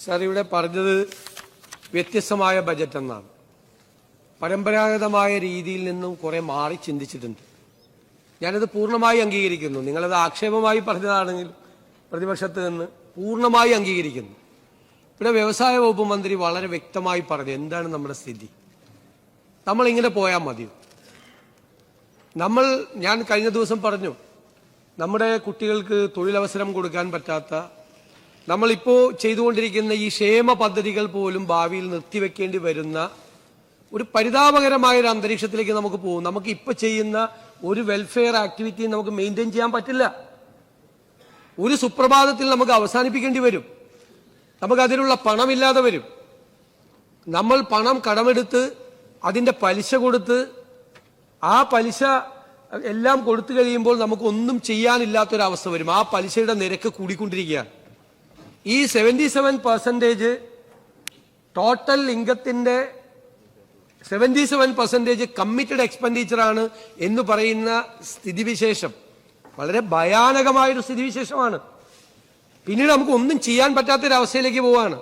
Sir ഇവിടെ പറഞ്ഞത് വ്യത്യസ്തമായ ബജറ്റ് എന്നാണ്. പരമ്പരാഗതമായ രീതിയിൽ നിന്നും കുറെ മാറി ചിന്തിച്ചിട്ടുണ്ട്. ഞാനത് പൂർണ്ണമായി അംഗീകരിക്കുന്നു. നിങ്ങളത് ആക്ഷേപമായി പറഞ്ഞതാണെങ്കിൽ പ്രതിപക്ഷത്ത് നിന്ന് പൂർണ്ണമായി അംഗീകരിക്കുന്നു. ഇവിടെ വ്യവസായ വകുപ്പ് മന്ത്രി വളരെ വ്യക്തമായി പറഞ്ഞു എന്താണ് നമ്മുടെ സ്ഥിതി. നമ്മളിങ്ങനെ പോയാൽ മതിയോ? ഞാൻ കഴിഞ്ഞ ദിവസം പറഞ്ഞു, നമ്മുടെ കുട്ടികൾക്ക് തൊഴിലവസരം കൊടുക്കാൻ പറ്റാത്ത, നമ്മളിപ്പോൾ ചെയ്തുകൊണ്ടിരിക്കുന്ന ഈ ക്ഷേമ പദ്ധതികൾ പോലും ഭാവിയിൽ നിർത്തിവെക്കേണ്ടി വരുന്ന ഒരു പരിതാപകരമായ ഒരു അന്തരീക്ഷത്തിലേക്ക് നമുക്ക് പോകും. നമുക്ക് ഇപ്പോൾ ചെയ്യുന്ന ഒരു വെൽഫെയർ ആക്ടിവിറ്റി നമുക്ക് മെയിൻറ്റെയിൻ ചെയ്യാൻ പറ്റില്ല. ഒരു സുപ്രഭാതത്തിൽ നമുക്ക് അവസാനിപ്പിക്കേണ്ടി വരും. നമുക്ക് അതിനുള്ള പണമില്ലാതെ വരും. നമ്മൾ പണം കടമെടുത്ത് അതിന്റെ പലിശ കൊടുത്ത് ആ പലിശ എല്ലാം കൊടുത്തു കഴിയുമ്പോൾ നമുക്ക് ഒന്നും ചെയ്യാനില്ലാത്തൊരവസ്ഥ വരും. ആ പലിശയുടെ നിരക്ക് കൂടിക്കൊണ്ടിരിക്കുകയാണ്. ഈ 77% ടോട്ടൽ ഇൻകത്തിന്റെ 77% കമ്മിറ്റഡ് എക്സ്പെൻഡിച്ചറാണ് എന്ന് പറയുന്ന സ്ഥിതിവിശേഷം വളരെ ഭയാനകമായൊരു സ്ഥിതിവിശേഷമാണ്. പിന്നീട് നമുക്ക് ഒന്നും ചെയ്യാൻ പറ്റാത്തൊരവസ്ഥയിലേക്ക് പോവാണ്.